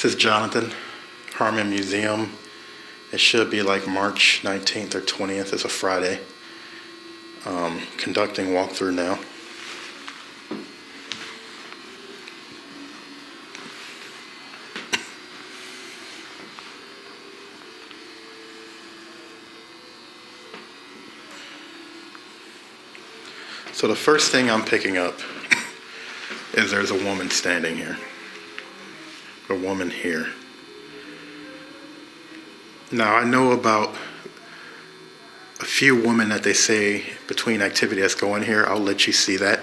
This is Jonathan, Harmon Museum. It should be like March 19th or 20th. It's a Friday. Conducting walkthrough now. So the first thing I'm picking up is there's a woman standing here. A woman here. Now I know about a few women that they say between activity that's going here. I'll let you see that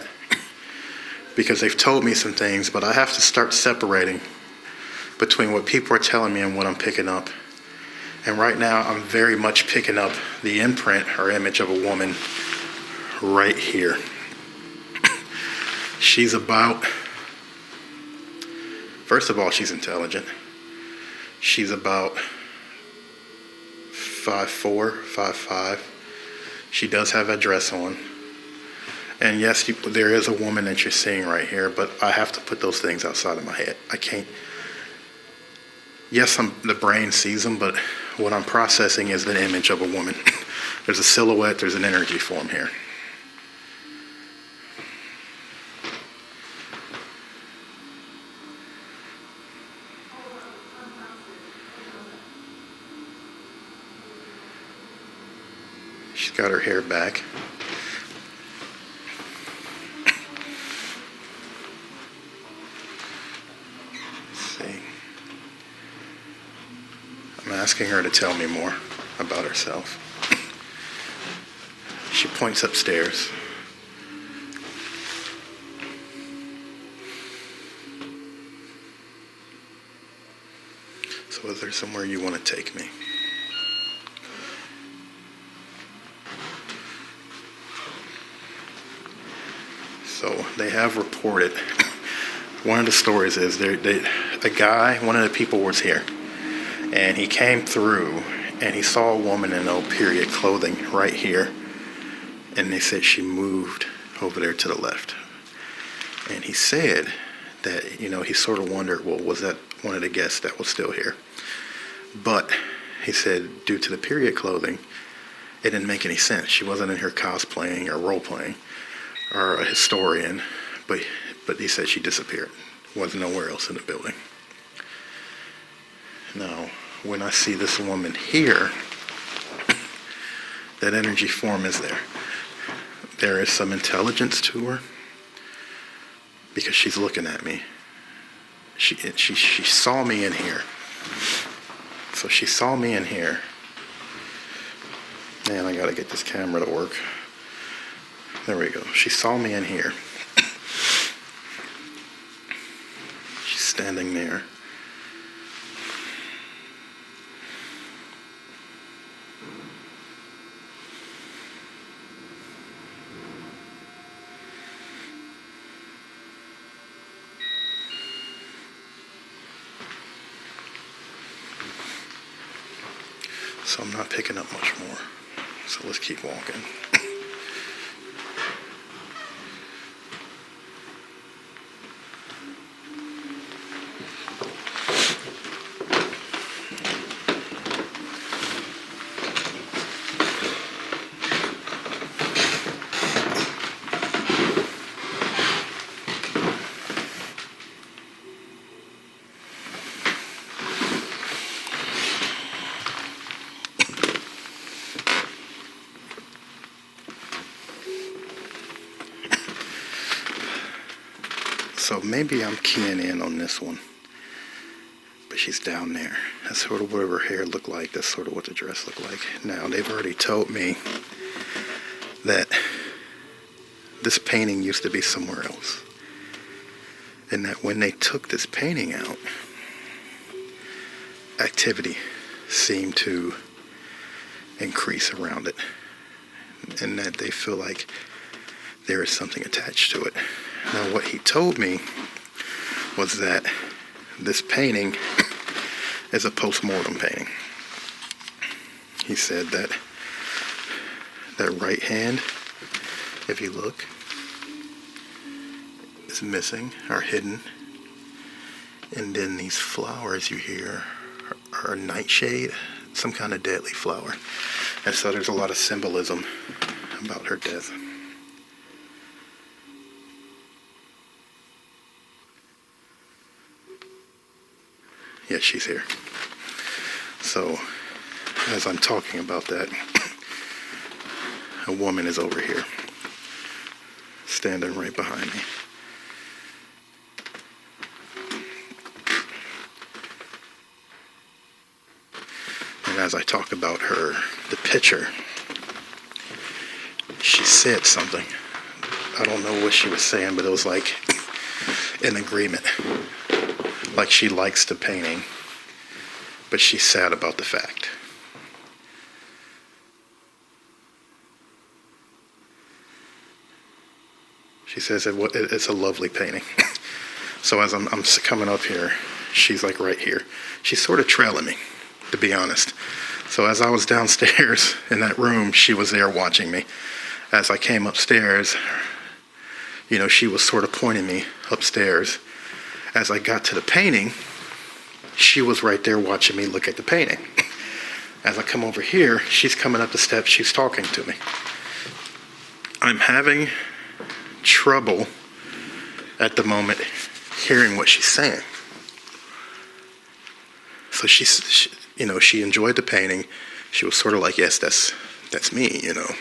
because they've told me some things, but I have to start separating between what people are telling me and what I'm picking up. And right now I'm very much picking up the imprint or image of a woman right here. She's about, first of all, she's intelligent. She's about 5'4", 5'5". She does have a dress on. And yes, there is a woman that you're seeing right here, but I have to put those things outside of my head. I can't. Yes, the brain sees them, but what I'm processing is the image of a woman. There's a silhouette, there's an energy form here. She's got her hair back. Let's see. I'm asking her to tell me more about herself. She points upstairs. So is there somewhere you want to take me? So they have reported, one of the stories is a guy, one of the people was here, and he came through and he saw a woman in old period clothing right here, and they said she moved over there to the left. And he said that, he sort of wondered, well, was that one of the guests that was still here? But he said due to the period clothing, it didn't make any sense. She wasn't in here cosplaying or role-playing or a historian, but he said she disappeared. Wasn't nowhere else in the building. Now, when I see this woman here, that energy form is there. There is some intelligence to her because she's looking at me. She saw me in here. So she saw me in here. Man, I gotta get this camera to work. There we go. She saw me in here. She's standing there. So I'm not picking up much more. So let's keep walking. So maybe I'm keying in on this one. But she's down there. That's sort of what her hair looked like. That's sort of what the dress looked like. Now, they've already told me that this painting used to be somewhere else. And that when they took this painting out, activity seemed to increase around it. And that they feel like there is something attached to it. Now, what he told me was that this painting is a post-mortem painting. He said that right hand, if you look, is missing or hidden. And then these flowers you hear are nightshade, some kind of deadly flower. And so there's a lot of symbolism about her death. Yeah, she's here. So, as I'm talking about that, a woman is over here, standing right behind me. And as I talk about her, the picture, she said something. I don't know what she was saying, but it was like an agreement. Like she likes the painting, but she's sad about the fact. She says it's a lovely painting. So as I'm coming up here, she's like right here. She's sort of trailing me, to be honest. So as I was downstairs in that room, she was there watching me. As I came upstairs, you know, she was sort of pointing me upstairs. As I got to the painting, she was right there watching me look at the painting. As I come over here, she's coming up the steps, she's talking to me. I'm having trouble at the moment hearing what she's saying. So she enjoyed the painting. She was sort of like, yes, that's me, you know.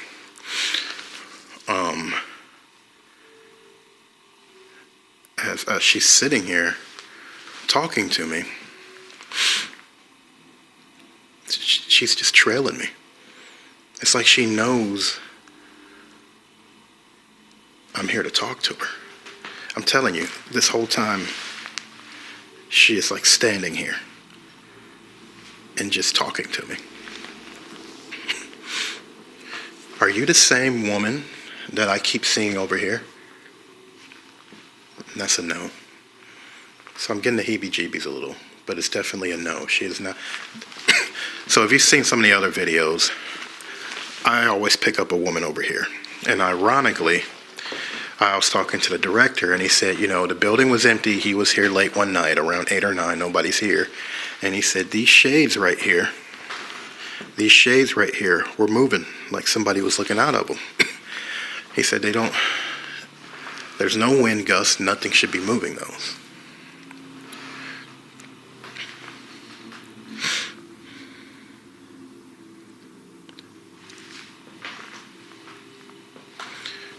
As she's sitting here talking to me, she's just trailing me. It's like she knows I'm here to talk to her. I'm telling you, this whole time, she is like standing here and just talking to me. Are you the same woman that I keep seeing over here? And that's a no. So I'm getting the heebie-jeebies a little, but it's definitely a no. She is not. So if you've seen some of the other videos, I always pick up a woman over here. And ironically, I was talking to the director, and he said, you know, the building was empty. He was here late one night, around 8 or 9. Nobody's here. And he said, these shades right here were moving like somebody was looking out of them. He said, there's no wind gusts. Nothing should be moving those.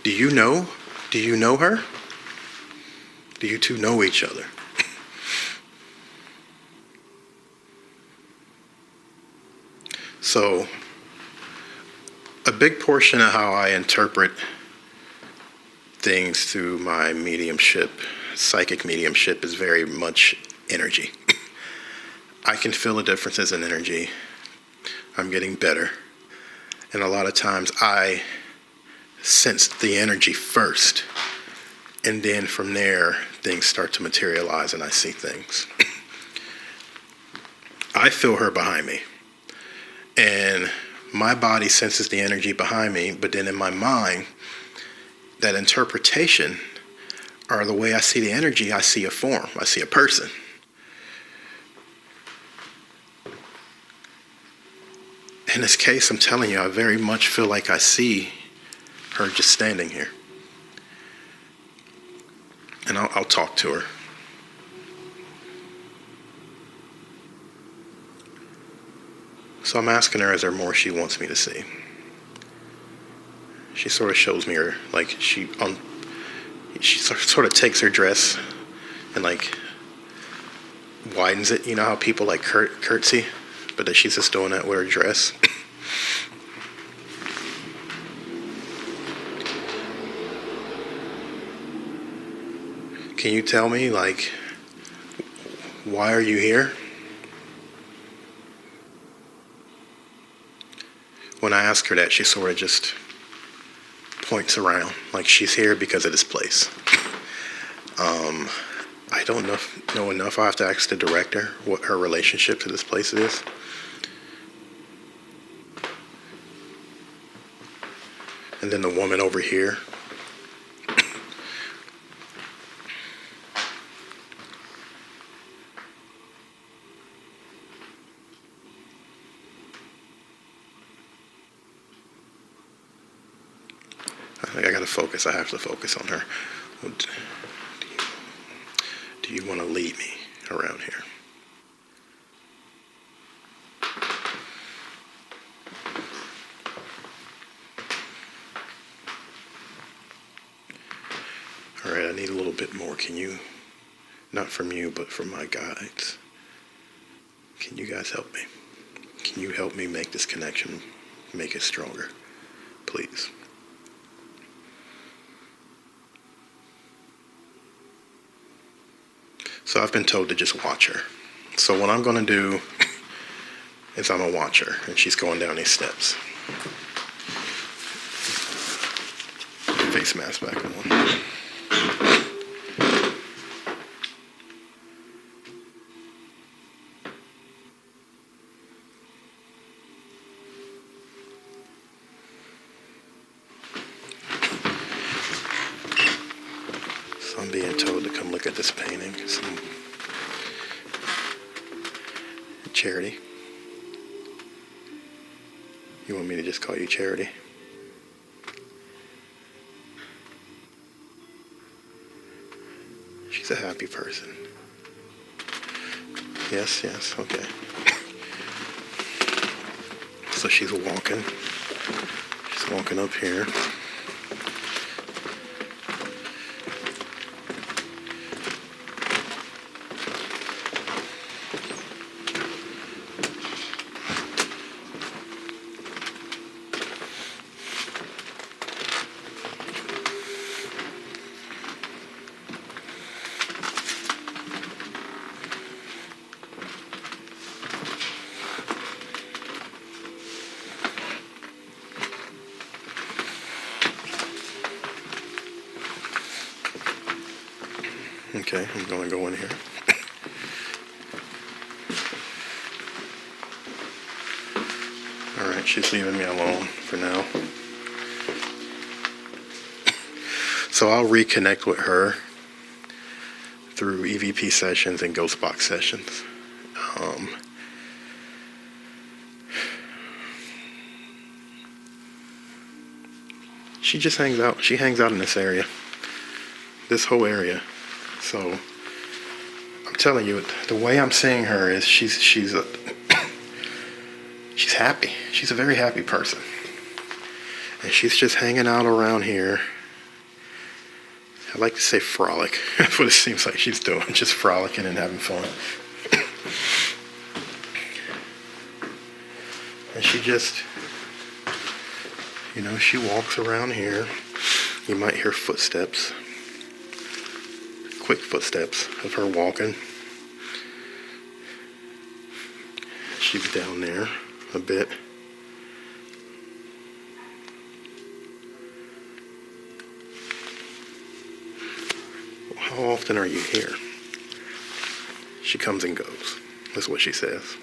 Do you know her? Do you two know each other? So, a big portion of how I interpret things through my mediumship, psychic mediumship, is very much energy. I can feel the differences in energy. I'm getting better. And a lot of times I sense the energy first. And then from there, things start to materialize and I see things. I feel her behind me. And my body senses the energy behind me, but then in my mind, that interpretation, or the way I see the energy, I see a form, I see a person. In this case, I'm telling you, I very much feel like I see her just standing here. And I'll talk to her. So I'm asking her, is there more she wants me to see? She sort of shows me her, like she sort of takes her dress and like widens it. You know how people like curtsy, but that she's just doing that with her dress. Can you tell me, like, why are you here? When I ask her that, she sort of just points around, like she's here because of this place. I don't know enough. I have to ask the director what her relationship to this place is. And then the woman over here. I gotta focus. I have to focus on her. Do you want to lead me around here? All right, I need a little bit more. Can you, not from you, but from my guides, can you guys help me? Can you help me make this connection, make it stronger, please? So I've been told to just watch her. So what I'm going to do is I'm going to watch her, and she's going down these steps. Face mask back on. I'm being told to come look at this painting. Some Charity. You want me to just call you Charity? She's a happy person. Yes, okay. So she's walking. She's walking up here. Okay, I'm going to go in here. Alright, she's leaving me alone for now. So I'll reconnect with her through EVP sessions and ghost box sessions. She just hangs out. She hangs out in this area. This whole area. So I'm telling you, the way I'm seeing her is she's happy. She's a very happy person. And she's just hanging out around here. I like to say frolic. That's what it seems like she's doing. Just frolicking and having fun. And she just, she walks around here. You might hear footsteps. Quick footsteps of her walking. She's down there a bit. How often are you here? She comes and goes. That's what she says.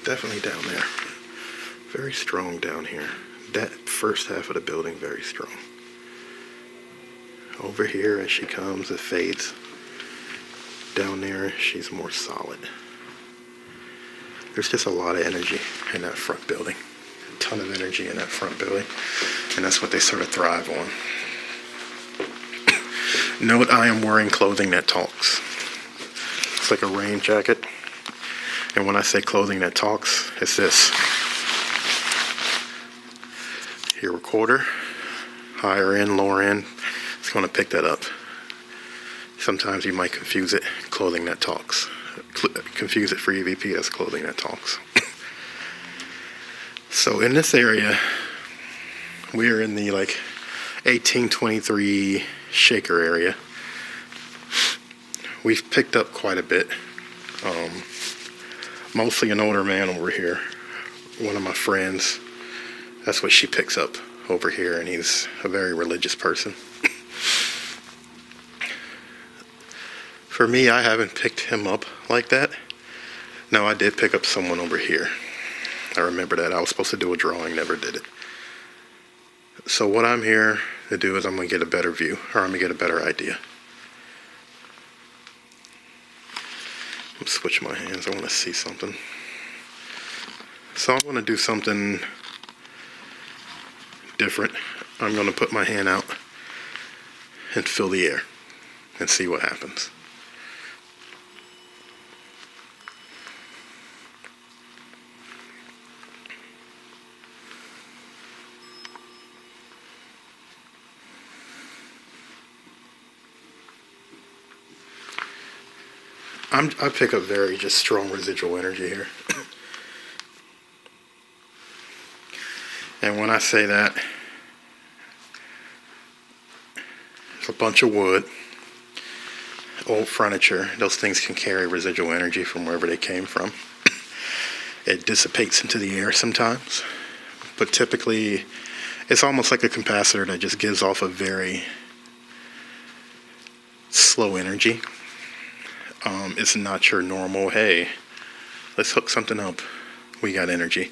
Definitely down there. Very strong down here. That first half of the building, very strong. Over here, as she comes, it fades. Down there, she's more solid. There's just a lot of energy in that front building. A ton of energy in that front building. And that's what they sort of thrive on. Note I am wearing clothing that talks. It's like a rain jacket. And when I say clothing that talks, it's this. Your recorder, higher end, lower end, it's going to pick that up. Sometimes you might confuse it, clothing that talks. Confuse it for EVP as clothing that talks. So in this area, we are in the 1823 shaker area. We've picked up quite a bit. Mostly an older man over here. One of my friends. That's what she picks up over here, and he's a very religious person. For me, I haven't picked him up like that. No, I did pick up someone over here. I remember that. I was supposed to do a drawing, never did it. So what I'm here to do is I'm going to get a better view, or I'm going to get a better idea. I'm switch my hands. I want to see something. So I'm going to do something different. I'm going to put my hand out and fill the air and see what happens. I pick up very just strong residual energy here. And when I say that, it's a bunch of wood, old furniture. Those things can carry residual energy from wherever they came from. It dissipates into the air sometimes, but typically it's almost like a capacitor that just gives off a very slow energy. It's not your normal, hey, let's hook something up, we got energy.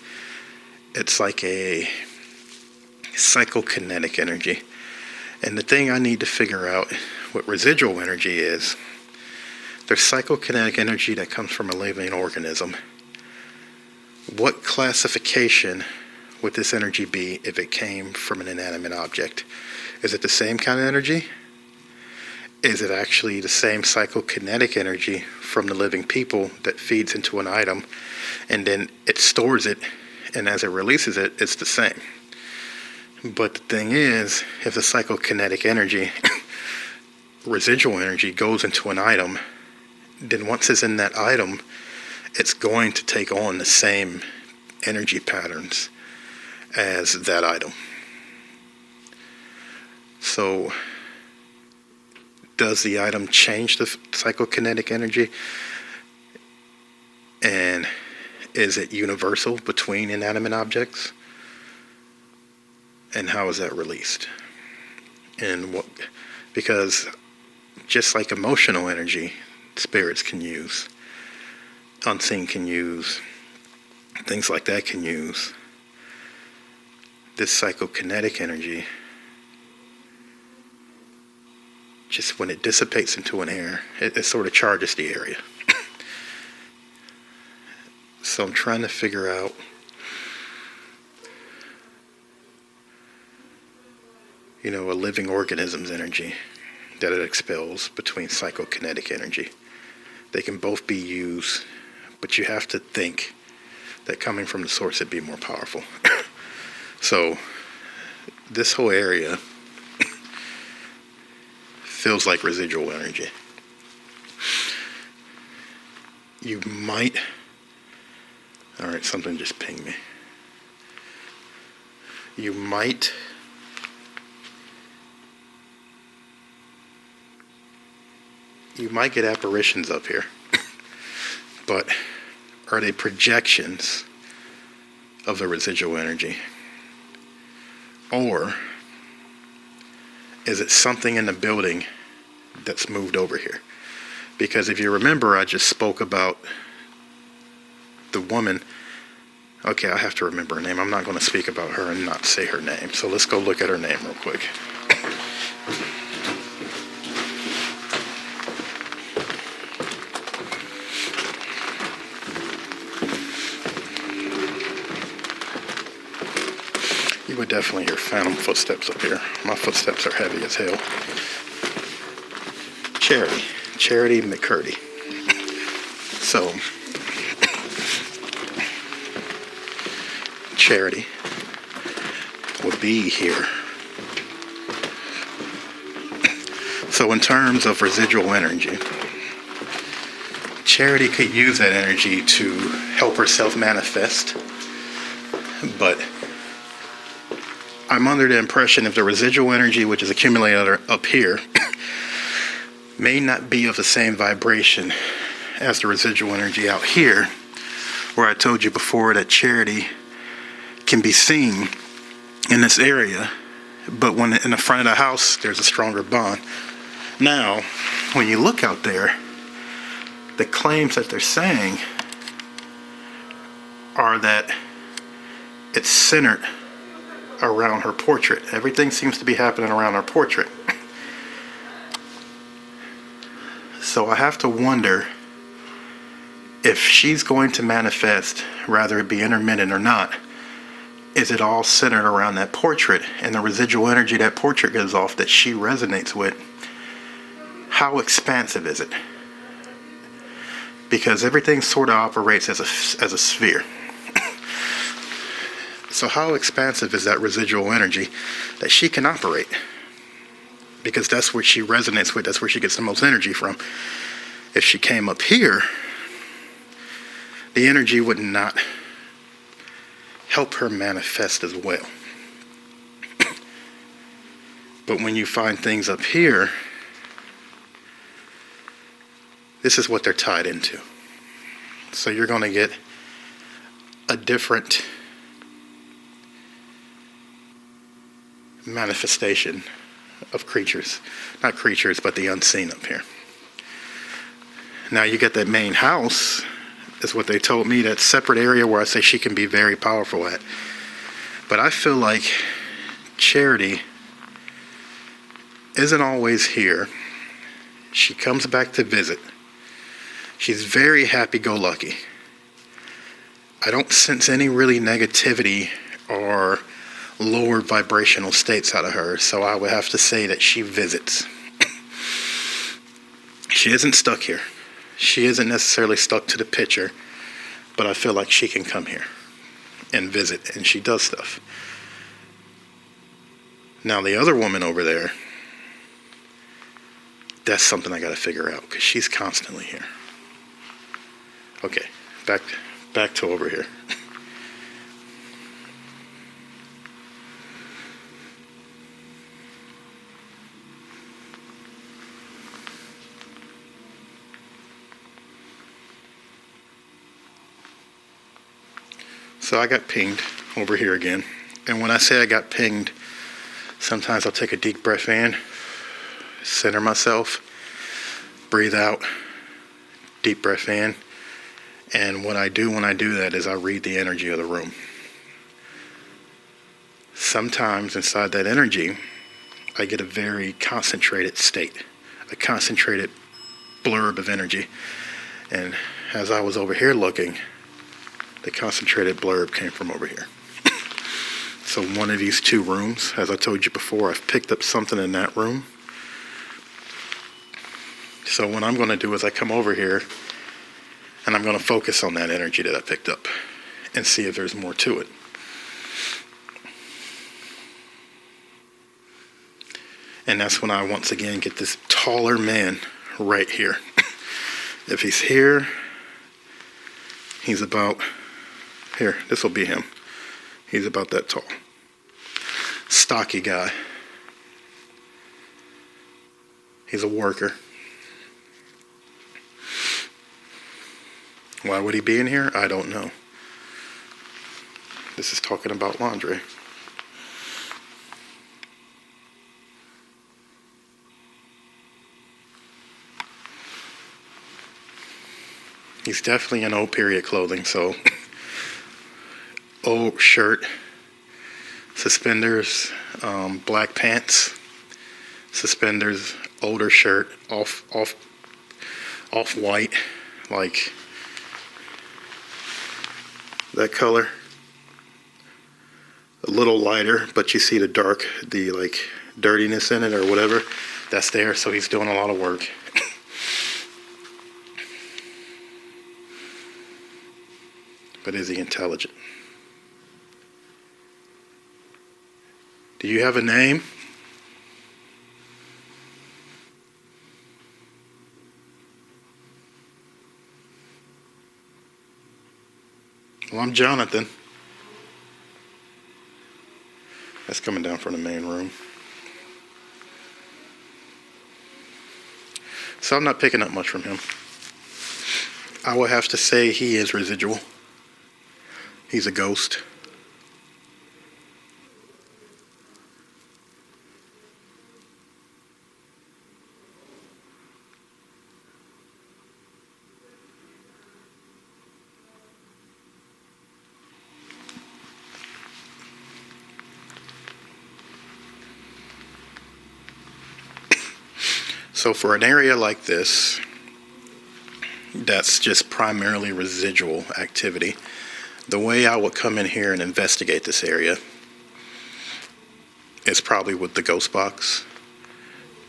It's like a psychokinetic energy. And the thing I need to figure out what residual energy is, there's psychokinetic energy that comes from a living organism. What classification would this energy be if it came from an inanimate object? Is it the same kind of energy? Is it actually the same psychokinetic energy from the living people that feeds into an item and then it stores it, and as it releases it, it's the same? But the thing is, if the psychokinetic energy, residual energy, goes into an item, then once it's in that item, it's going to take on the same energy patterns as that item. So does the item change the psychokinetic energy? And is it universal between inanimate objects? And how is that released? And what? Because just like emotional energy, spirits can use, unseen can use, things like that can use. This psychokinetic energy, just when it dissipates into an air, it sort of charges the area. So I'm trying to figure out a living organism's energy that it expels between psychokinetic energy. They can both be used, but you have to think that coming from the source it'd be more powerful. So this whole area feels like residual energy. You might... Alright, something just pinged me. You might... get apparitions up here. But are they projections of the residual energy? Or is it something in the building that's moved over here? Because if you remember, I just spoke about the woman. Okay, I have to remember her name. I'm not going to speak about her and not say her name. So let's go look at her name real quick. You would definitely hear phantom footsteps up here. My footsteps are heavy as hell. Charity McCurdy. So, Charity would be here. So in terms of residual energy, Charity could use that energy to help herself manifest, but I'm under the impression if the residual energy which is accumulated up here may not be of the same vibration as the residual energy out here, where I told you before that Charity can be seen in this area, but when in the front of the house there's a stronger bond. Now, when you look out there, the claims that they're saying are that it's centered around her portrait. Everything seems to be happening around her portrait. So I have to wonder if she's going to manifest, rather it be intermittent or not, is it all centered around that portrait and the residual energy that portrait gives off that she resonates with? How expansive is it? Because everything sort of operates as a sphere. So how expansive is that residual energy that she can operate? Because that's what she resonates with. That's where she gets the most energy from. If she came up here, the energy would not help her manifest as well. But when you find things up here, this is what they're tied into. So you're going to get a different manifestation of creatures. Not creatures, but the unseen up here. Now you get that main house, is what they told me, that separate area where I say she can be very powerful at. But I feel like Charity isn't always here. She comes back to visit. She's very happy-go-lucky. I don't sense any really negativity or lower vibrational states out of her, so I would have to say that she visits. She isn't stuck here. She isn't necessarily stuck to the picture, but I feel like she can come here and visit, and she does stuff. Now the other woman over there, that's something I got to figure out, because she's constantly here. Okay, back to over here. So I got pinged over here again. And when I say I got pinged, sometimes I'll take a deep breath in, center myself, breathe out, deep breath in. And what I do when I do that is I read the energy of the room. Sometimes inside that energy, I get a very concentrated state, a concentrated blurb of energy. And as I was over here looking, the concentrated blurb came from over here. So one of these two rooms, as I told you before, I've picked up something in that room. So what I'm going to do is I come over here and I'm going to focus on that energy that I picked up and see if there's more to it. And that's when I once again get this taller man right here. If he's here, he's about... Here, this will be him. He's about that tall. Stocky guy. He's a worker. Why would he be in here? I don't know. This is talking about laundry. He's definitely in old period clothing, so... old shirt, suspenders, black pants, suspenders, older shirt, off white, like that color. A little lighter, but you see the like dirtiness in it or whatever. That's there, so he's doing a lot of work. But is he intelligent? Do you have a name? Well, I'm Jonathan. That's coming down from the main room. So I'm not picking up much from him. I would have to say he is residual. He's a ghost. So for an area like this, that's just primarily residual activity, the way I would come in here and investigate this area is probably with the ghost box,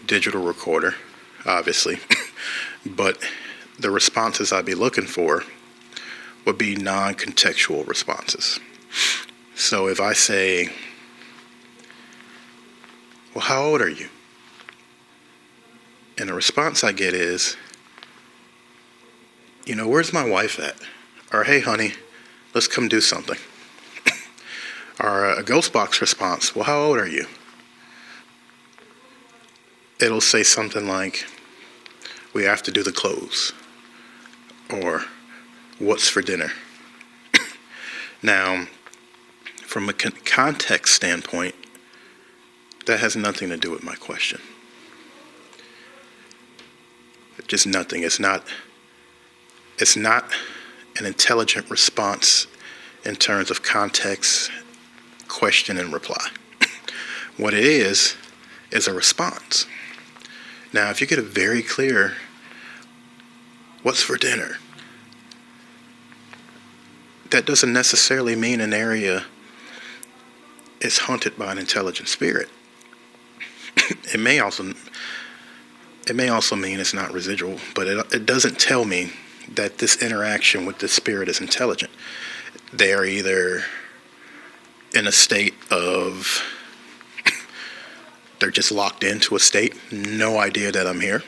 digital recorder, obviously, but the responses I'd be looking for would be non-contextual responses. So if I say, well, how old are you? And the response I get is, where's my wife at? Or, hey, honey, let's come do something. Or a ghost box response, well, how old are you? It'll say something like, we have to do the clothes. Or, what's for dinner? Now, from a context standpoint, that has nothing to do with my question. Just nothing. It's not an intelligent response in terms of context, question, and reply. What it is a response. Now, if you get a very clear, what's for dinner? That doesn't necessarily mean an area is haunted by an intelligent spirit. It may also mean it's not residual, but it doesn't tell me that this interaction with the spirit is intelligent. They are either in a state of, they're just locked into a state, no idea that I'm here.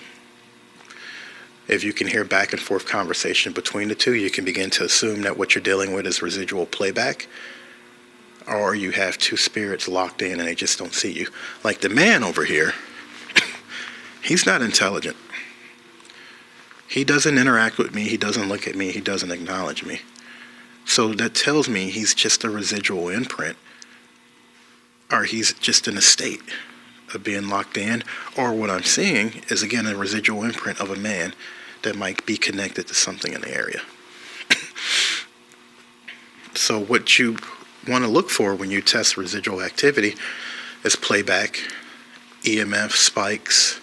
If you can hear back and forth conversation between the two, you can begin to assume that what you're dealing with is residual playback. Or you have two spirits locked in and they just don't see you. Like the man over here, he's not intelligent. He doesn't interact with me. He doesn't look at me. He doesn't acknowledge me. So that tells me he's just a residual imprint. Or he's just in a state of being locked in. Or what I'm seeing is, again, a residual imprint of a man that might be connected to something in the area. So what you want to look for when you test residual activity is playback, EMF spikes,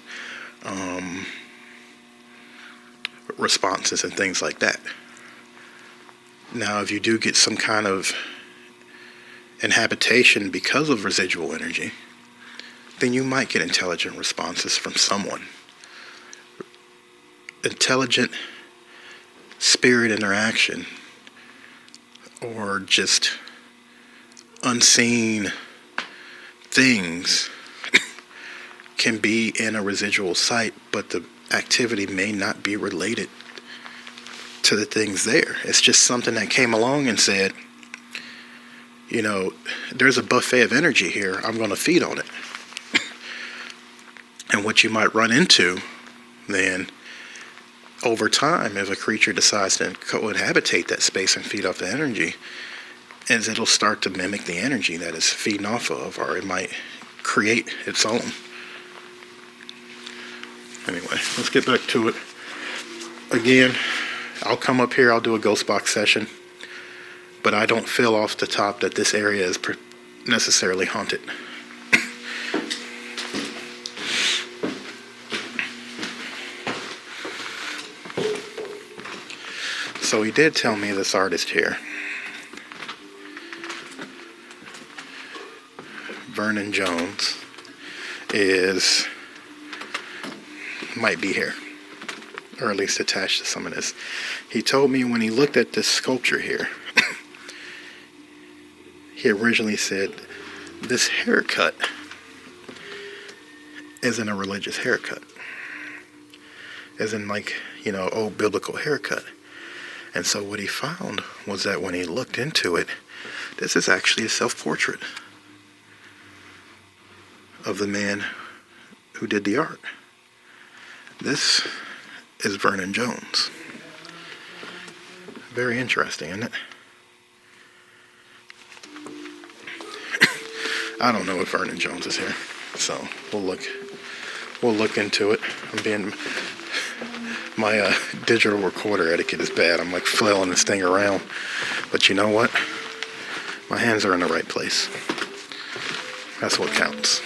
responses, and things like that. Now, if you do get some kind of inhabitation because of residual energy, then you might get intelligent responses from someone. Intelligent spirit interaction, or just unseen things can be in a residual site, but the activity may not be related to the things there. It's just something that came along and said, there's a buffet of energy here, I'm going to feed on it. And what you might run into then over time, if a creature decides to cohabitate that space and feed off the energy, is it'll start to mimic the energy that it's feeding off of, or it might create its own. Anyway, let's get back to it. Again, I'll come up here, I'll do a ghost box session, but I don't feel off the top that this area is necessarily haunted. So he did tell me this artist here, Vernon Jones, might be here, or at least attached to some of this. He told me when he looked at this sculpture here, he originally said, this haircut isn't a religious haircut. As in old biblical haircut. And so what he found was that when he looked into it, this is actually a self-portrait of the man who did the art. This is Vernon Jones. Very interesting, isn't it? I don't know if Vernon Jones is here, so we'll look into it. My digital recorder etiquette is bad. I'm flailing this thing around. But you know what? My hands are in the right place. That's what counts.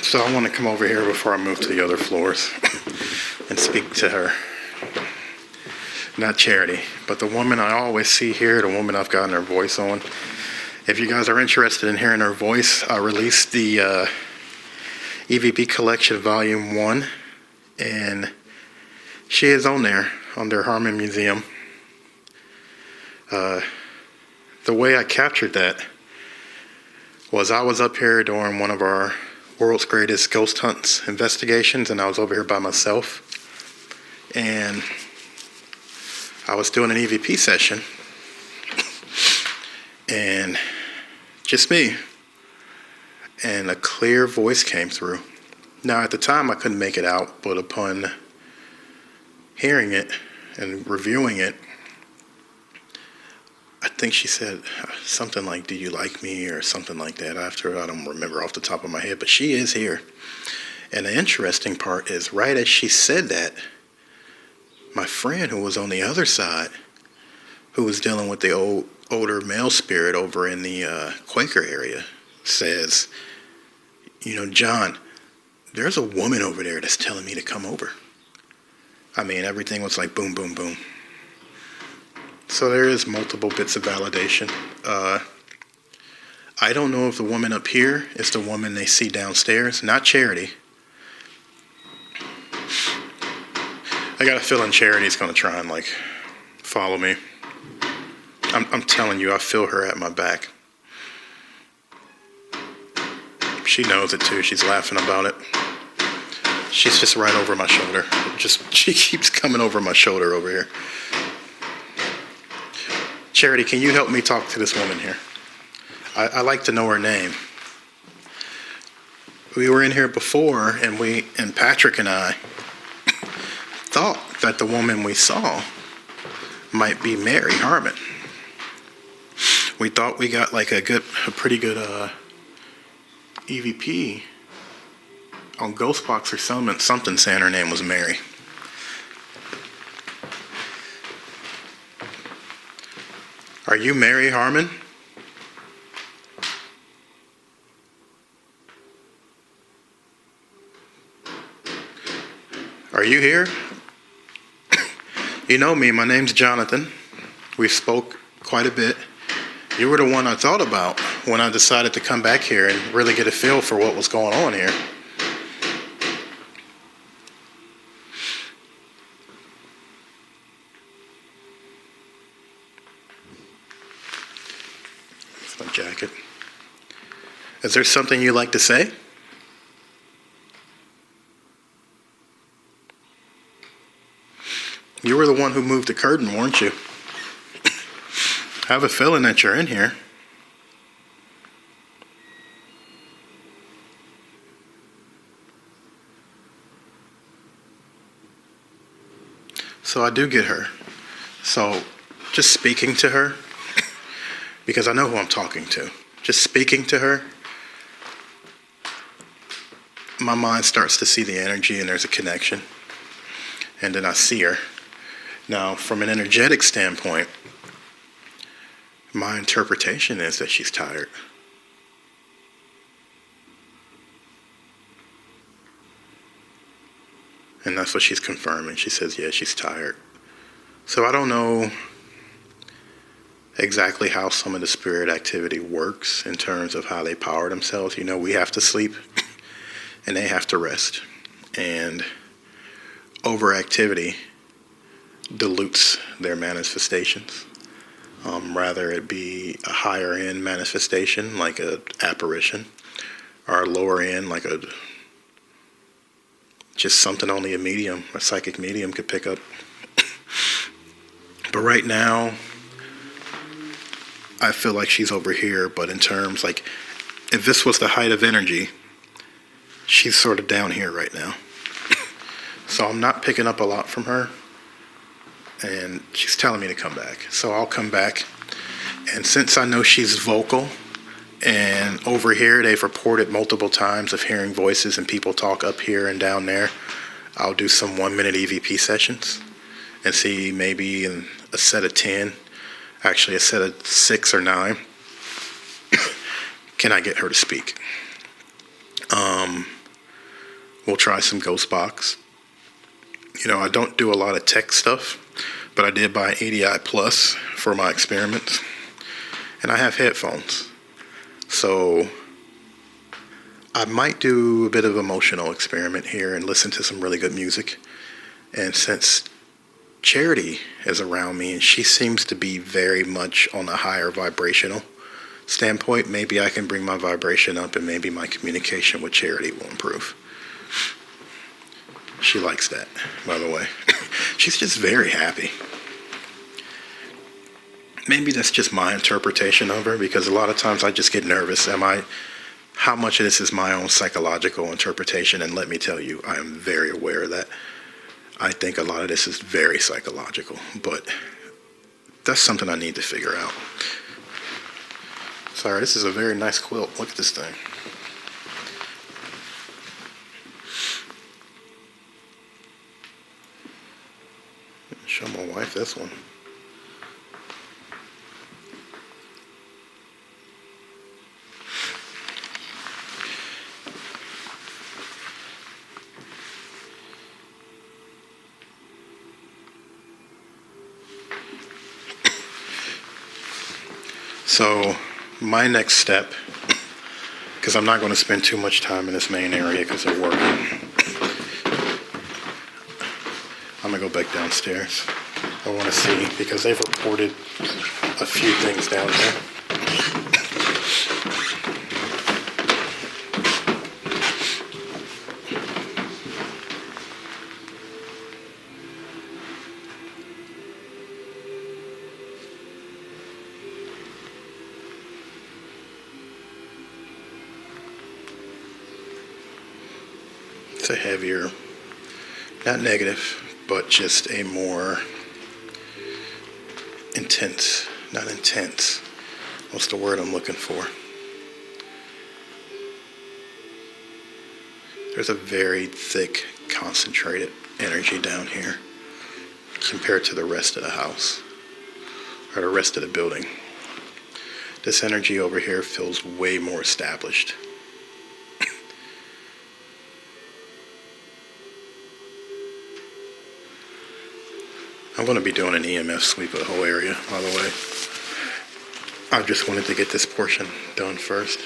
So I want to come over here before I move to the other floors and speak to her. Not Charity, but the woman I always see here, the woman I've gotten her voice on. If you guys are interested in hearing her voice, I released the EVP Collection Volume 1, and she is on there, under Harmon Museum. The way I captured that was I was up here during one of our world's greatest ghost hunts investigations, and I was over here by myself, and I was doing an EVP session, and just me, and a clear voice came through. Now at the time I couldn't make it out, but upon hearing it and reviewing it, I think she said something like, "Do you like me?" or something like that. After, I don't remember off the top of my head, but she is here. And the interesting part is, right as she said that, my friend who was on the other side, who was dealing with the older male spirit over in the Quaker area, says, "John, there's a woman over there that's telling me to come over." I mean, everything was like boom, boom, boom. So there is multiple bits of validation. I don't know if the woman up here is the woman they see downstairs. Not Charity. I got a feeling Charity's going to try and follow me. I'm telling you, I feel her at my back. She knows it too. She's laughing about it. She's just right over my shoulder. She keeps coming over my shoulder over here. Charity, can you help me talk to this woman here? I like to know her name. We were in here before, and Patrick and I thought that the woman we saw might be Mary Harmon. We thought we got a pretty good EVP on Ghostbox or something saying her name was Mary. Are you Mary Harmon? Are you here? You know me, my name's Jonathan. We spoke quite a bit. You were the one I thought about when I decided to come back here and really get a feel for what was going on here. That's my jacket. Is there something you'd like to say? You were the one who moved the curtain, weren't you? I have a feeling that you're in here. So I do get her. So just speaking to her, because I know who I'm talking to, just speaking to her, my mind starts to see the energy and there's a connection. And then I see her. Now, from an energetic standpoint, my interpretation is that she's tired. And that's what she's confirming. She says, yeah, she's tired. So I don't know exactly how some of the spirit activity works in terms of how they power themselves. We have to sleep and they have to rest. And overactivity dilutes their manifestations. Rather it be a higher end manifestation like a apparition, or a lower end like just something only a psychic medium could pick up. But right now, I feel like she's over here, but in terms if this was the height of energy, she's sort of down here right now. So I'm not picking up a lot from her. And she's telling me to come back. So I'll come back. And since I know she's vocal, and over here they've reported multiple times of hearing voices and people talk up here and down there, I'll do some 1-minute EVP sessions and see maybe in a set of 10, actually a set of 6 or 9, can I get her to speak? We'll try some ghost box. You know, I don't do a lot of tech stuff, but I did buy ADI Plus for my experiments. And I have headphones. So I might do a bit of emotional experiment here and listen to some really good music. And since Charity is around me and she seems to be very much on a higher vibrational standpoint, maybe I can bring my vibration up and maybe my communication with Charity will improve. She likes that, by the way. She's just very happy. Maybe that's just my interpretation of her, because a lot of times I just get nervous. How much of this is my own psychological interpretation? And let me tell you, I am very aware of that. I think a lot of this is very psychological, but that's something I need to figure out. Sorry, this is a very nice quilt. Look at this thing. Show my wife this one. So my next step, because I'm not going to spend too much time in this main area because they're working, I'm going to go back downstairs. I want to see, because they've reported a few things down there. It's a heavier, not negative, but just a more intense, not intense. What's the word I'm looking for? There's a very thick, concentrated energy down here compared to the rest of the house, or the rest of the building. This energy over here feels way more established. I'm going to be doing an EMF sweep of the whole area, by the way. I just wanted to get this portion done first.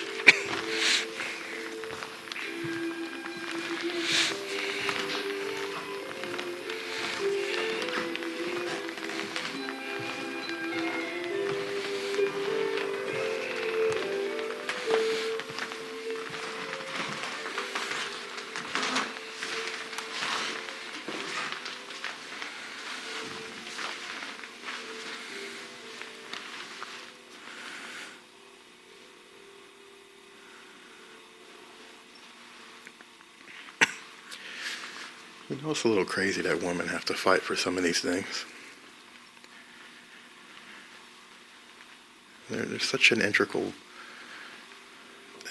You know, it's a little crazy that women have to fight for some of these things. There's such an integral...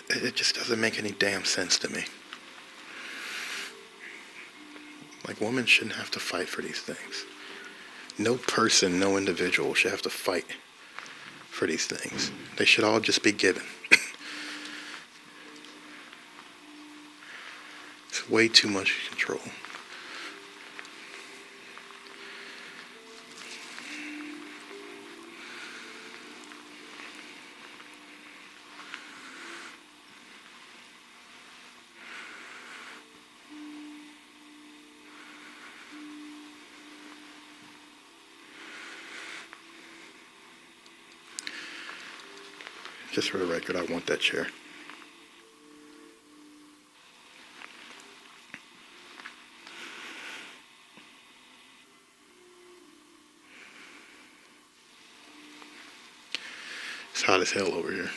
It just doesn't make any damn sense to me. Like, women shouldn't have to fight for these things. No person, no individual should have to fight for these things. They should all just be given. It's way too much control. Just for the record, I want that chair. It's hot as hell over here.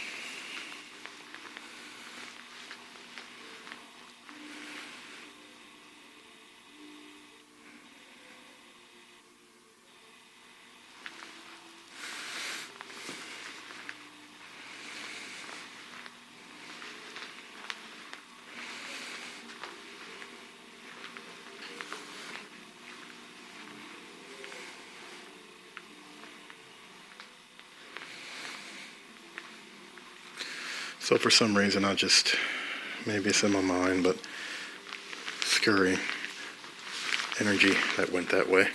So for some reason maybe it's in my mind, but scurrying energy that went that way.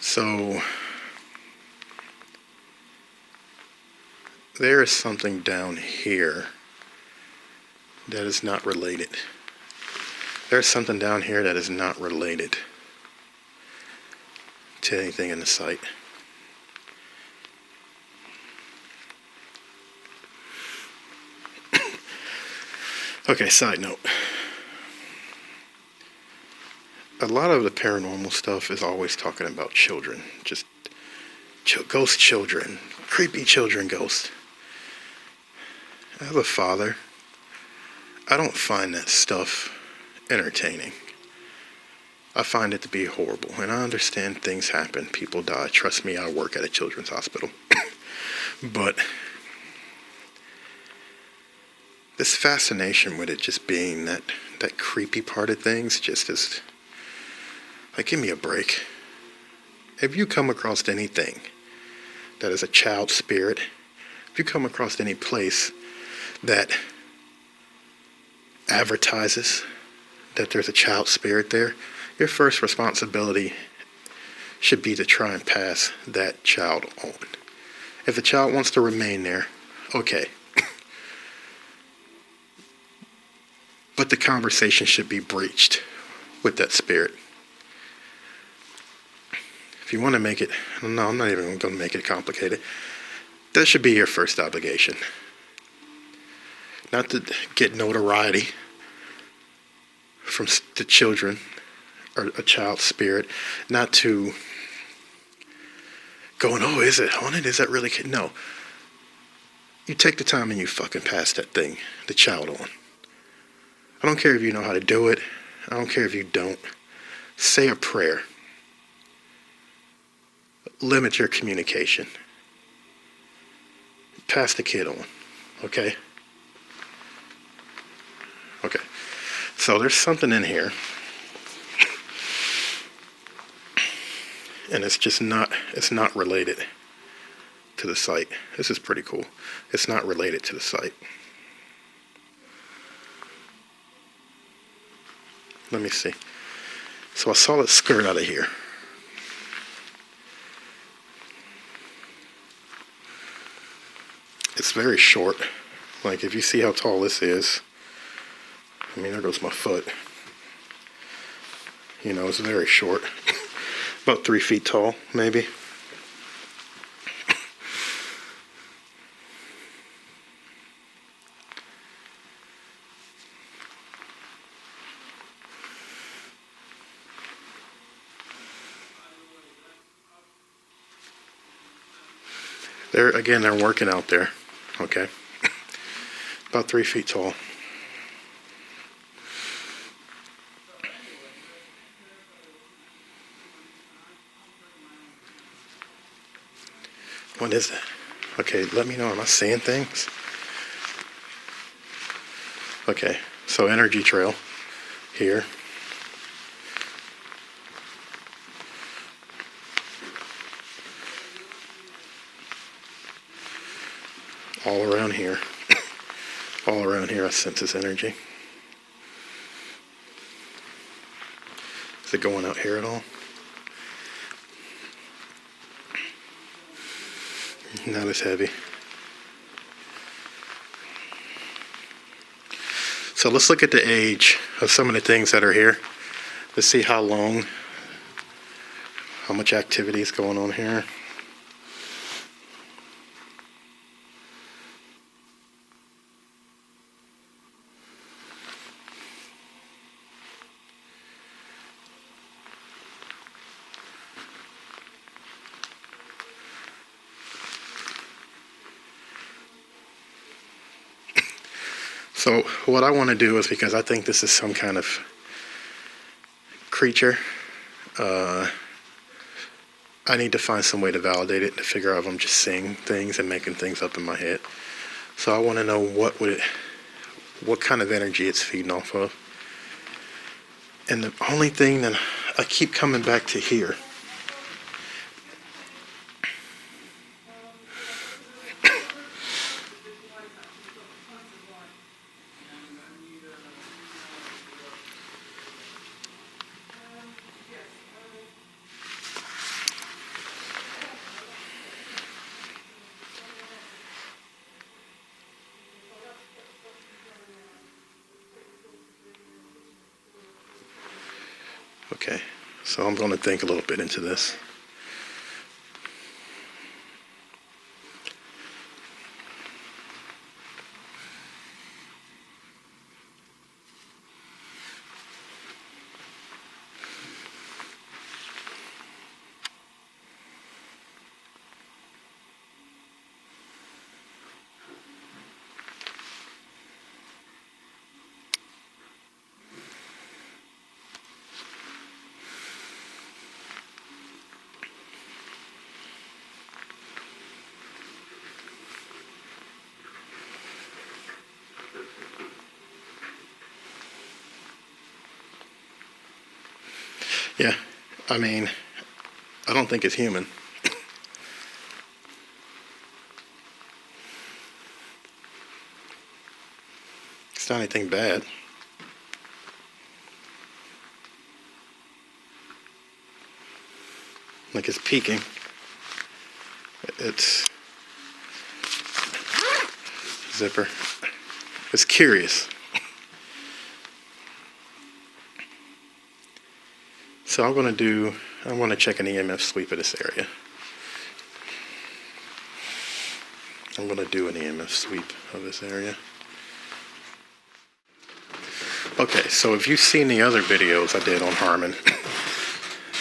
So there is something down here that is not related. There's something down here that is not related to anything in the site. Okay, side note. A lot of the paranormal stuff is always talking about children. Just ghost children. Creepy children ghosts. As a father, I don't find that stuff entertaining. I find it to be horrible. And I understand things happen. People die. Trust me, I work at a children's hospital. But this fascination with it just being that creepy part of things just is like, give me a break. If you come across anything that is a child spirit, if you come across any place that advertises that there's a child spirit there, your first responsibility should be to try and pass that child on. If the child wants to remain there, okay. But the conversation should be breached with that spirit. If you want to make it, no, I'm not even going to make it complicated. That should be your first obligation. Not to get notoriety from the children or a child's spirit. Not to going, oh, is it haunted? Is that really? No. You take the time and you fucking pass that thing, the child on. I don't care if you know how to do it. I don't care if you don't. Say a prayer. Limit your communication. Pass the kid on. Okay? Okay. So there's something in here. And it's not related to the site. This is pretty cool. It's not related to the site. Let me see. So I saw it skirt out of here. It's very short. Like, if you see how tall this is, I mean, there goes my foot. You know, it's very short. About 3 feet tall, maybe. They're working out there. Okay. About 3 feet tall. What is that? Okay, let me know. Am I seeing things? Okay, so energy trail here. All around here. All around here I sense this energy. Is it going out here at all? Not as heavy. So let's look at the age of some of the things that are here. Let's see how much activity is going on here. So what I want to do is, because I think this is some kind of creature, I need to find some way to validate it, to figure out if I'm just seeing things and making things up in my head. So I want to know what kind of energy it's feeding off of. And the only thing that I keep coming back to here Okay, so I'm going to think a little bit into this. Yeah, I mean, I don't think it's human. It's not anything bad. Like it's peeking. It's zipper. It's curious. So I'm going to check an EMF sweep of this area. I'm going to do an EMF sweep of this area. Okay, so if you've seen the other videos I did on Harmon,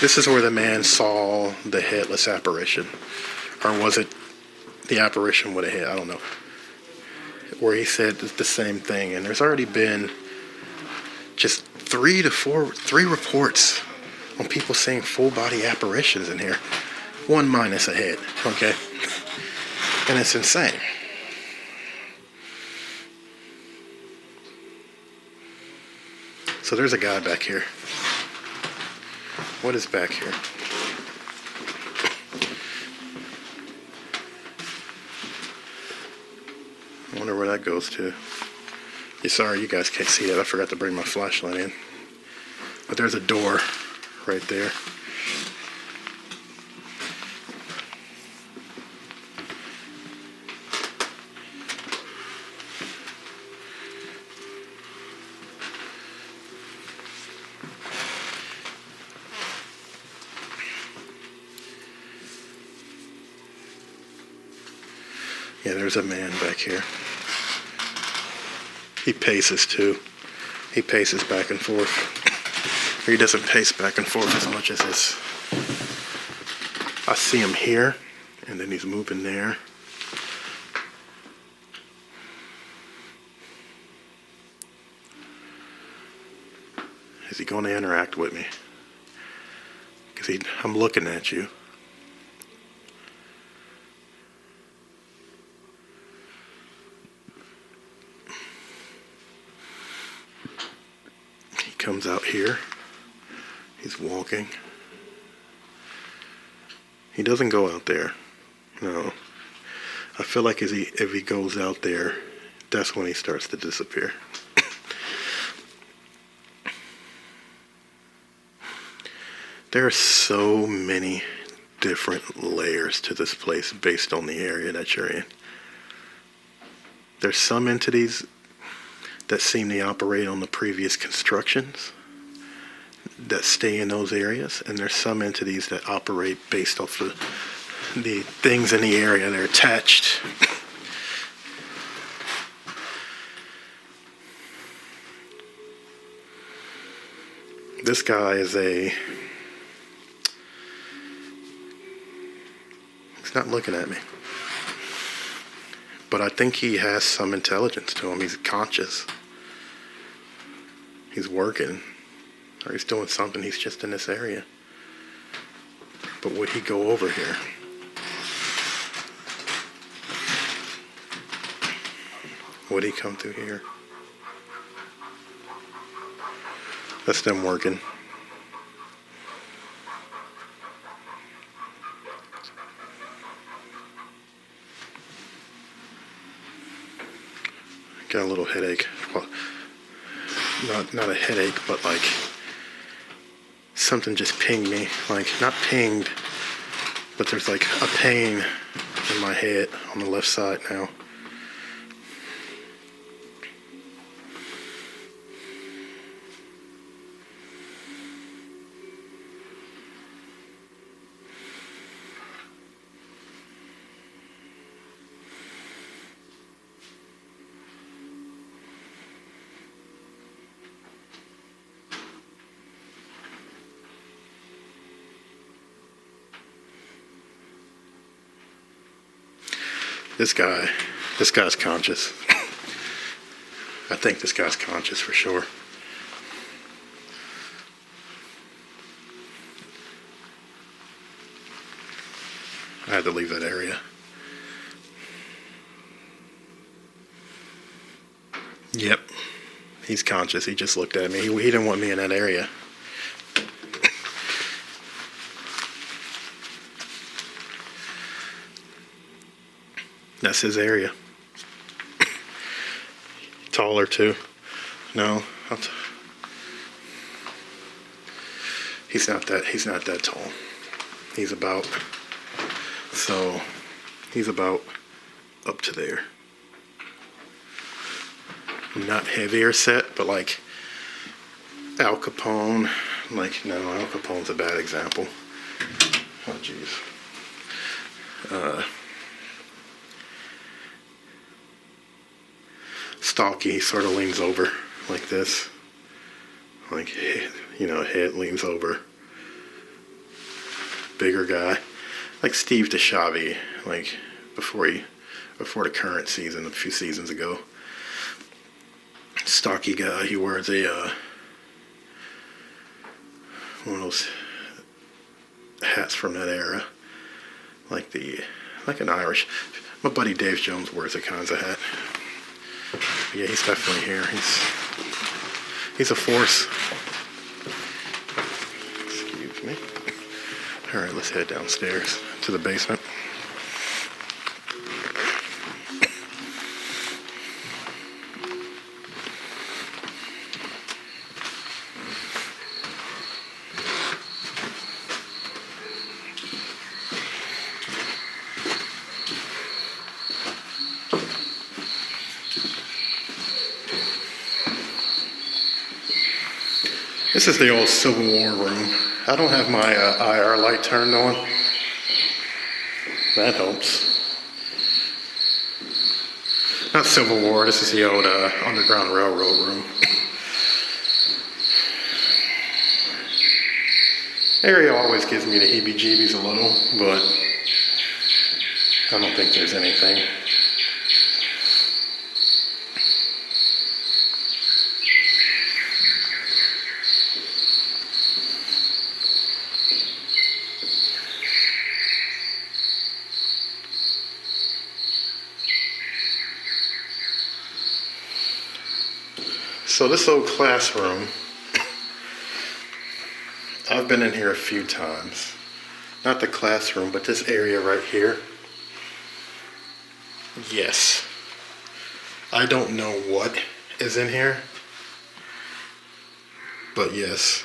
this is where the man saw the headless apparition. Or was it the apparition with a head? I don't know. Where he said the same thing. And there's already been just three reports on people seeing full body apparitions in here. One minus a head, okay? And it's insane. So there's a guy back here. What is back here? I wonder where that goes to. Yeah, sorry, you guys can't see that. I forgot to bring my flashlight in. But there's a door right there. Yeah, there's a man back here. He paces too. He paces back and forth. Or he doesn't pace back and forth as much as this. I see him here, and then he's moving there. Is he going to interact with me? Because I'm looking at you. He comes out here. He's walking. He doesn't go out there. No. I feel like if he goes out there, that's when he starts to disappear. There are so many different layers to this place based on the area that you're in. There's some entities that seem to operate on the previous constructions that stay in those areas, and there's some entities that operate based off of the things in the area. They're attached. This guy is he's not looking at me, but I think he has some intelligence to him. He's conscious. He's working. Or he's doing something. He's just in this area. But would he go over here? Would he come through here? That's them working. Got a little headache. Well, not a headache, but like something just pinged me. Like, not pinged, but there's like a pain in my head on the left side now. This guy's conscious. I think this guy's conscious for sure. I had to leave that area. Yep, he's conscious. He just looked at me. He didn't want me in that area. That's his area. Taller too. No, he's not that tall. He's about up to there. Not heavier set, but like Al Capone. Like, no, Al Capone's a bad example. Oh, jeez. Stalky sort of leans over like this. Like, you know, head leans over. Bigger guy. Like Steve DeShavi, like before the current season, a few seasons ago. Stocky guy. He wears a one of those hats from that era, like an Irish. My buddy Dave Jones wears a Kanza hat. But yeah, he's definitely here. He's a force. Excuse me. All right, let's head downstairs to the basement. This is the old Civil War room. I don't have my IR light turned on. That helps. Not Civil War, this is the old Underground Railroad room. Area always gives me the heebie-jeebies a little, but I don't think there's anything. So this old classroom, I've been in here a few times. Not the classroom, but this area right here. Yes. I don't know what is in here, but yes.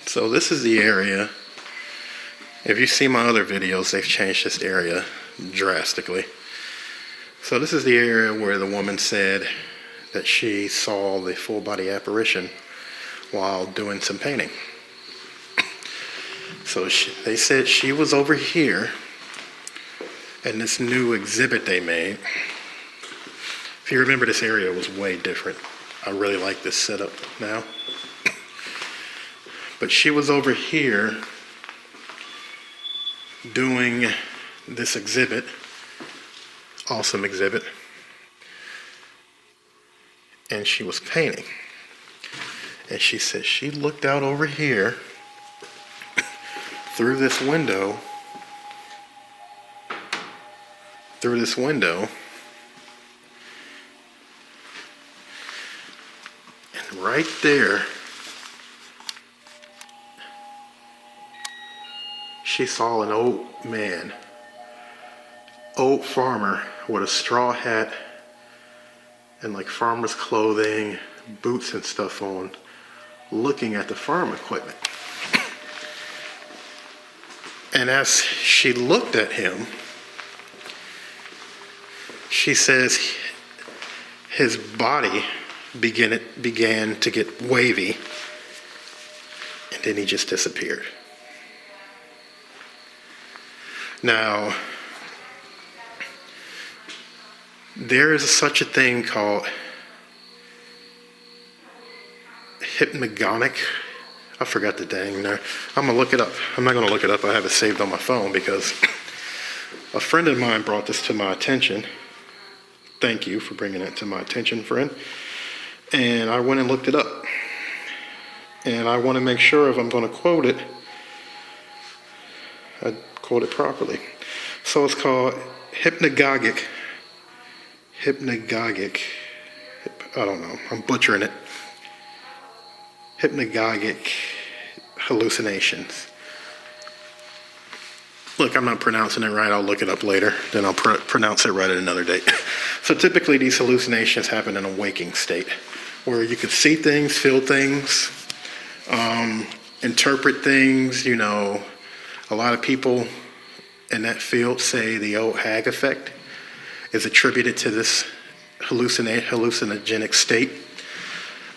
So this is the area. If you see my other videos, they've changed this area drastically. So this is the area where the woman said that she saw the full body apparition while doing some painting. So they said she was over here in this new exhibit they made. If you remember, this area was way different. I really like this setup now. But she was over here doing this exhibit, awesome exhibit, and she was painting. And she said she looked out over here through this window, and right there, she saw an old man, old farmer with a straw hat and like farmer's clothing, boots and stuff on, looking at the farm equipment. And as she looked at him, she says his body began to get wavy, and then he just disappeared. Now, there is such a thing called hypnagogic. I forgot the dang there. I'm gonna look it up. I'm not gonna look it up. I have it saved on my phone because a friend of mine brought this to my attention. Thank you for bringing it to my attention, friend. And I went and looked it up. And I want to make sure if I'm going to quote it, I quote it properly. So it's called hypnagogic. I don't know. I'm butchering it. Hypnagogic hallucinations. Look, I'm not pronouncing it right. I'll look it up later. Then I'll pronounce it right at another date. So typically these hallucinations happen in a waking state where you can see things, feel things, interpret things. You know, a lot of people in that field say the old hag effect is attributed to this hallucinogenic state,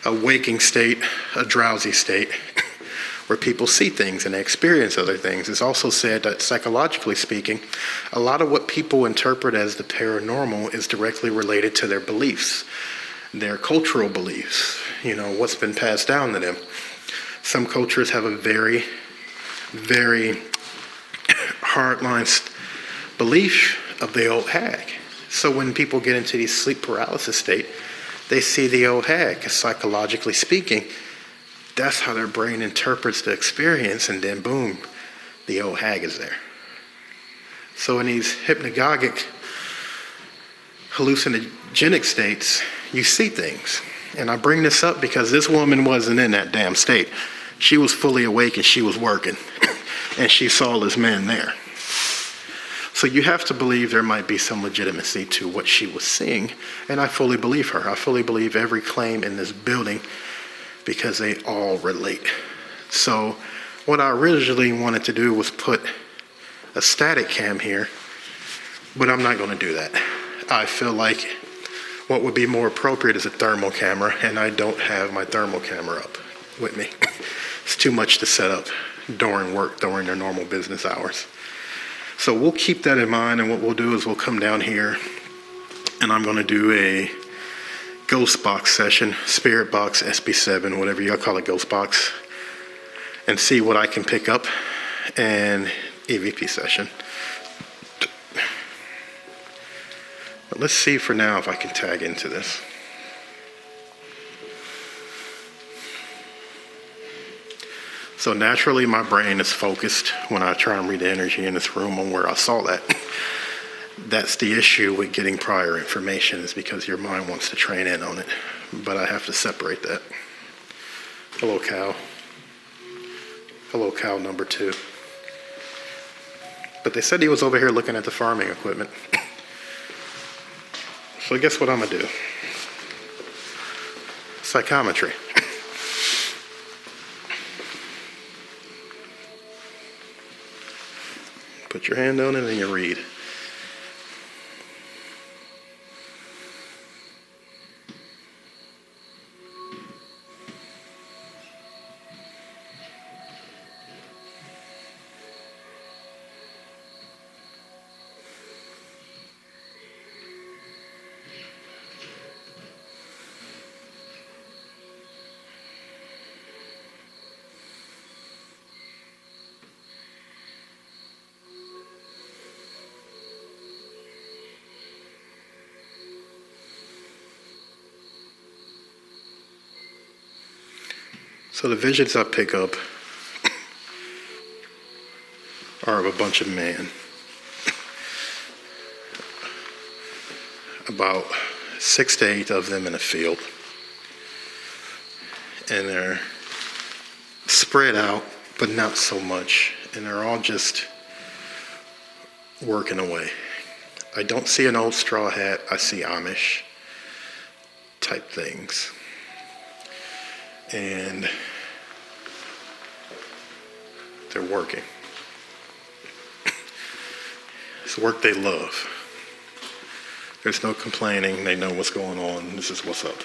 a waking state, a drowsy state, where people see things and they experience other things. It's also said that psychologically speaking, a lot of what people interpret as the paranormal is directly related to their beliefs, their cultural beliefs, you know, what's been passed down to them. Some cultures have a very, very hardline belief of the old hag. So when people get into these sleep paralysis state, they see the old hag, because psychologically speaking, that's how their brain interprets the experience, and then boom, the old hag is there. So in these hypnagogic, hallucinogenic states, you see things. And I bring this up because this woman wasn't in that damn state. She was fully awake and she was working, and she saw this man there. So you have to believe there might be some legitimacy to what she was seeing, and I fully believe her. I fully believe every claim in this building, because they all relate. So what I originally wanted to do was put a static cam here, but I'm not going to do that. I feel like what would be more appropriate is a thermal camera, and I don't have my thermal camera up with me. It's too much to set up during work, during their normal business hours. So we'll keep that in mind, and what we'll do is we'll come down here, and I'm going to do a ghost box session, spirit box, SB7, whatever y'all call it, ghost box, and see what I can pick up, and EVP session. But let's see for now if I can tag into this. So naturally my brain is focused when I try and read the energy in this room on where I saw that. That's the issue with getting prior information, is because your mind wants to train in on it. But I have to separate that. Hello, cow. Hello, cow number 2. But they said he was over here looking at the farming equipment. So guess what I'm going to do? Psychometry. Put your hand on it and you read. So the visions I pick up are of a bunch of men. About 6 to 8 of them in a field. and they're spread out, but not so much. And they're all just working away. I don't see an old straw hat. I see Amish type things. And they're working. It's work they love. There's no complaining. They know what's going on. This is what's up.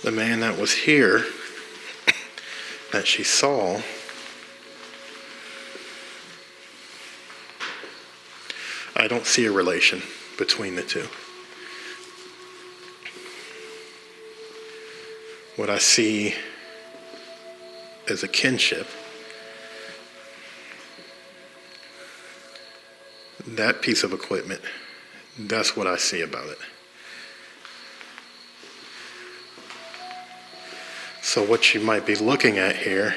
The man that was here that she saw, I don't see a relation between the two. What I see is a kinship. That piece of equipment, that's what I see about it. So what you might be looking at here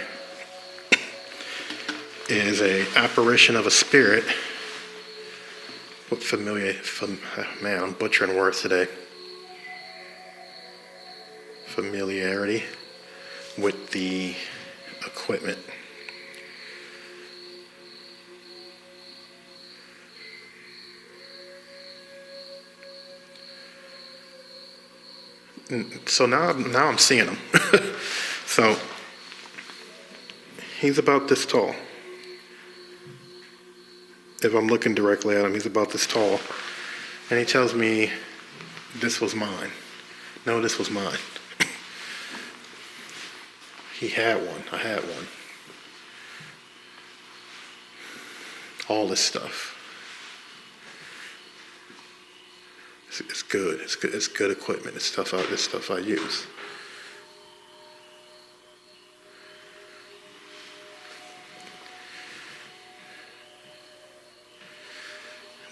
is an apparition of a spirit. What man, I'm butchering words today. Familiarity with the equipment. So now I'm seeing him. So he's about this tall. If I'm looking directly at him, he's about this tall. And he tells me, this was mine. No, this was mine. He had one. I had one. All this stuff. It's good. It's good. It's good equipment. It's stuff I use.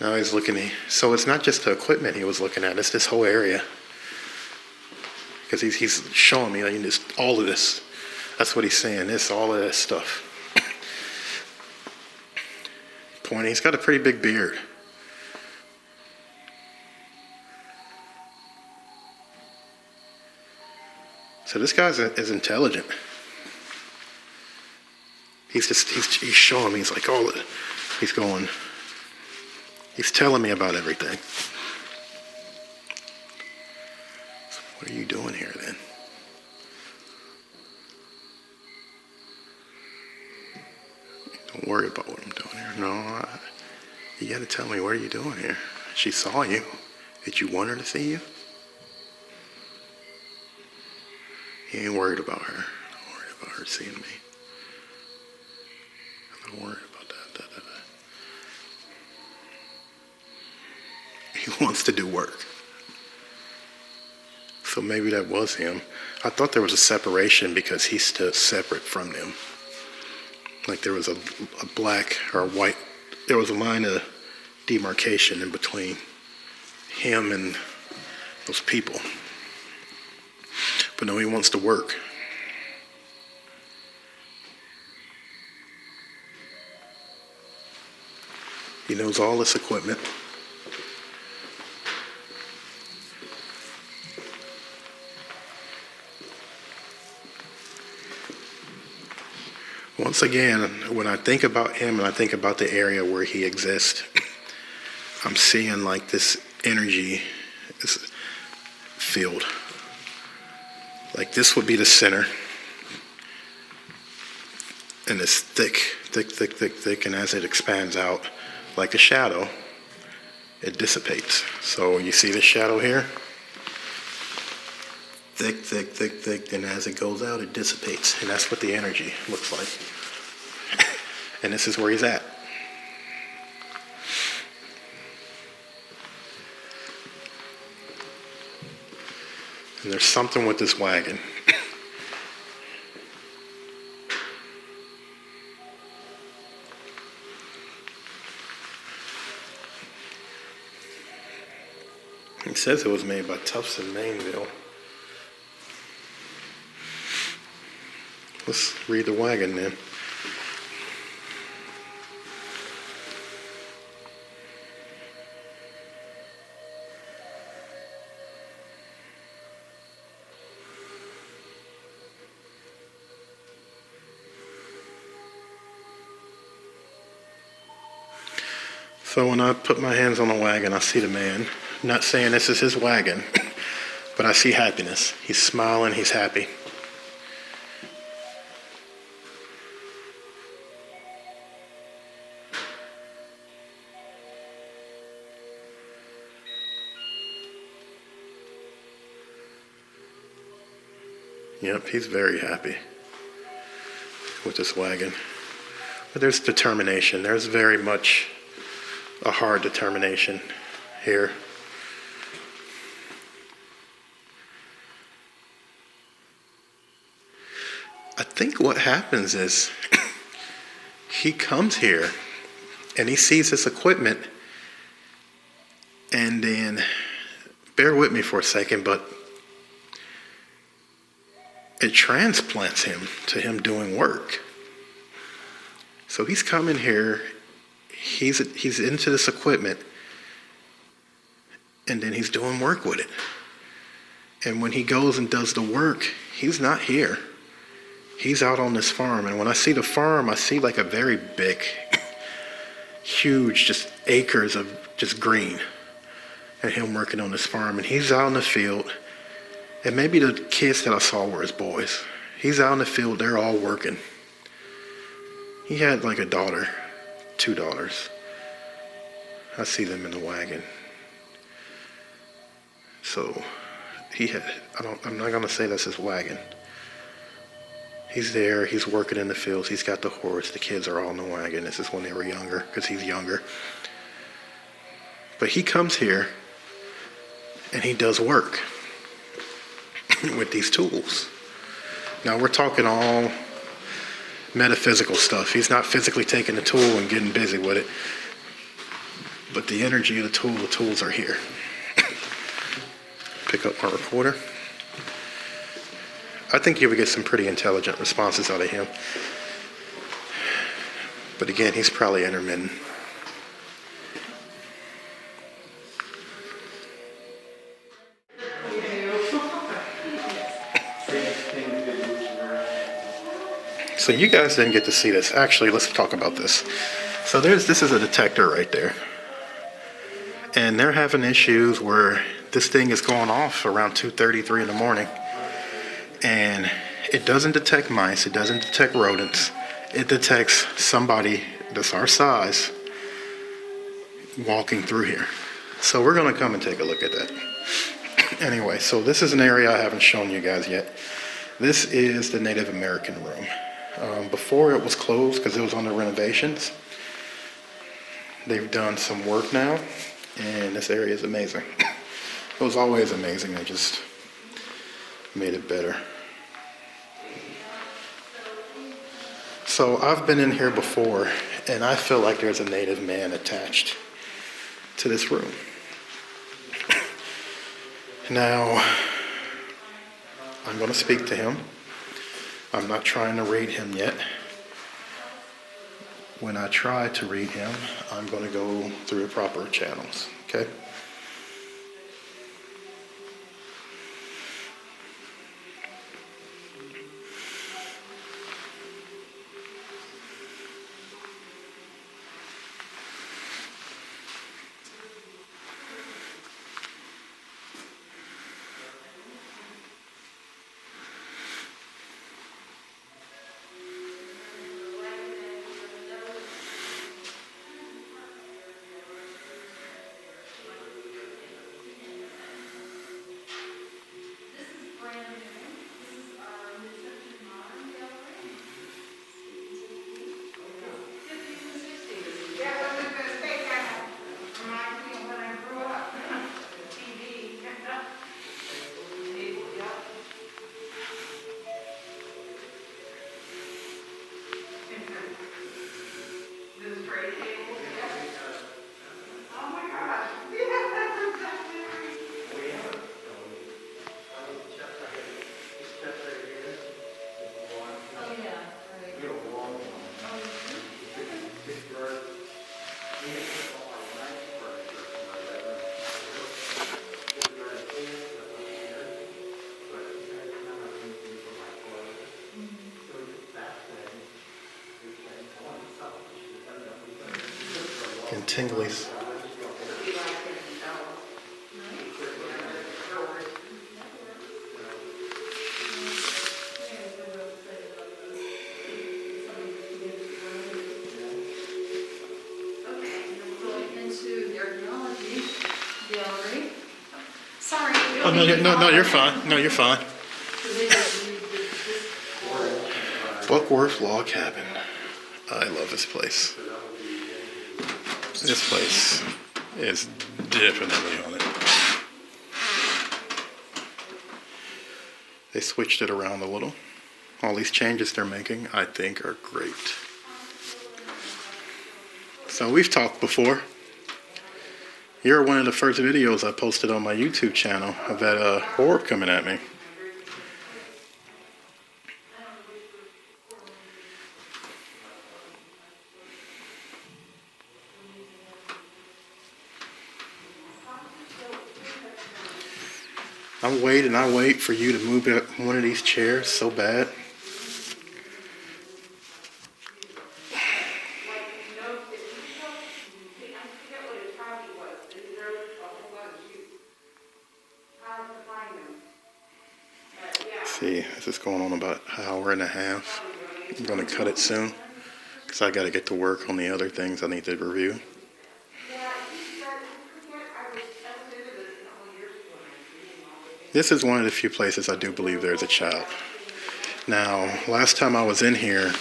Now he's looking. So it's not just the equipment he was looking at. It's this whole area. Because he's showing me all of this. That's what he's saying. All of this stuff. Pointing. He's got a pretty big beard. So this guy is intelligent. He's showing me. He's like, he's telling me about everything. So what are you doing here then? Don't worry about what I'm doing here. No, you got to tell me, what are you doing here? She saw you. Did you want her to see you? He ain't worried about her. I'm not worried about her seeing me. I'm not worried about that. He wants to do work. So maybe that was him. I thought there was a separation because he stood separate from them. Like there was a black or a white, there was a line of demarcation in between him and those people. But no, he wants to work. He knows all this equipment. Once again, when I think about him and I think about the area where he exists, I'm seeing like this energy, this field. Like this would be the center. And it's thick, and as it expands out like a shadow, it dissipates. So you see this shadow here? Thick, and as it goes out, it dissipates. And that's what the energy looks like. And this is where he's at. And there's something with this wagon. It says it was made by Tufts in Mainville. Let's read the wagon then. So when I put my hands on the wagon, I see the man. I'm not saying this is his wagon, but I see happiness. He's smiling, he's happy. Yep, he's very happy with this wagon. But there's determination. There's very much a hard determination here. I think what happens is he comes here and he sees this equipment, and then, bear with me for a second, but it transplants him to him doing work. So he's coming here, he's into this equipment, and then he's doing work with it. And when he goes and does the work, he's not here. He's out on this farm. And when I see the farm, I see like a very big, huge, just acres of just green. And him working on this farm. And he's out in the field. And maybe the kids that I saw were his boys. He's out in the field, they're all working. He had like a daughter, 2 daughters. I see them in the wagon. So I'm not gonna say that's his wagon. He's there, he's working in the fields, he's got the horse, the kids are all in the wagon. This is when they were younger, because he's younger. But he comes here and he does work with these tools. Now we're talking all metaphysical stuff. He's not physically taking the tool and getting busy with it. But the energy of the tools are here. Pick up my recorder. I think you would get some pretty intelligent responses out of him. But again, he's probably intermittent. So you guys didn't get to see this. Actually, let's talk about this. So this is a detector right there. And they're having issues where this thing is going off around 2:33 in the morning. And it doesn't detect mice, it doesn't detect rodents. It detects somebody that's our size walking through here. So we're gonna come and take a look at that. Anyway, so this is an area I haven't shown you guys yet. This is the Native American room. Before it was closed because it was under renovations. They've done some work now, and this area is amazing. It was always amazing, they just made it better. So I've been in here before, and I feel like there's a native man attached to this room. Now, I'm going to speak to him. I'm not trying to read him yet. When I try to read him, I'm going to go through the proper channels, okay? And tinglies. Oh, no, you're fine. No, you're fine. Buckworth Log Cabin. I love this place. This place is definitely on it. They switched it around a little. All these changes they're making, I think, are great. So we've talked before. You're one of the first videos I posted on my YouTube channel of that orb coming at me. I wait for you to move one of these chairs so bad. See, this is going on about an hour and a half. I'm going to cut it soon because I got to get to work on the other things I need to review. This is one of the few places I do believe there's a child. Now, last time I was in here,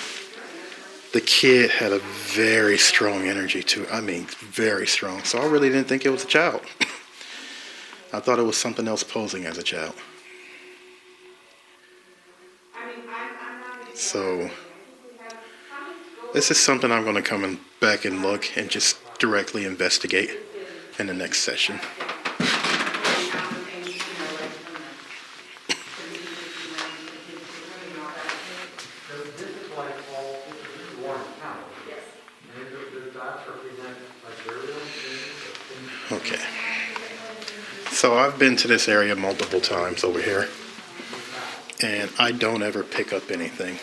the kid had a very strong energy to it. I mean, very strong. So I really didn't think it was a child. I thought it was something else posing as a child. So this is something I'm going to come back and look and just directly investigate in the next session. Okay. So I've been to this area multiple times over here, and I don't ever pick up anything.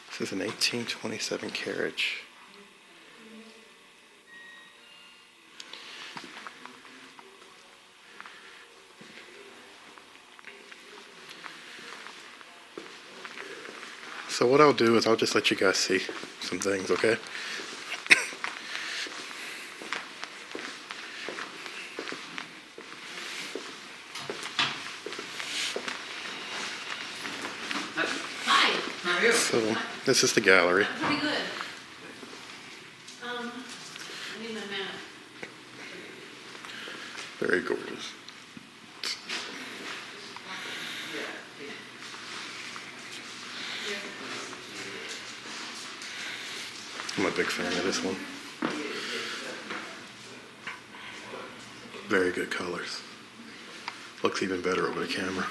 This is an 1827 Carriage. So what I'll do is I'll just let you guys see some things, okay? Hi, how are you? So this is the gallery. Pretty good. I need my map. Very gorgeous. I'm a big fan of this one. Very good colors. Looks even better over the camera.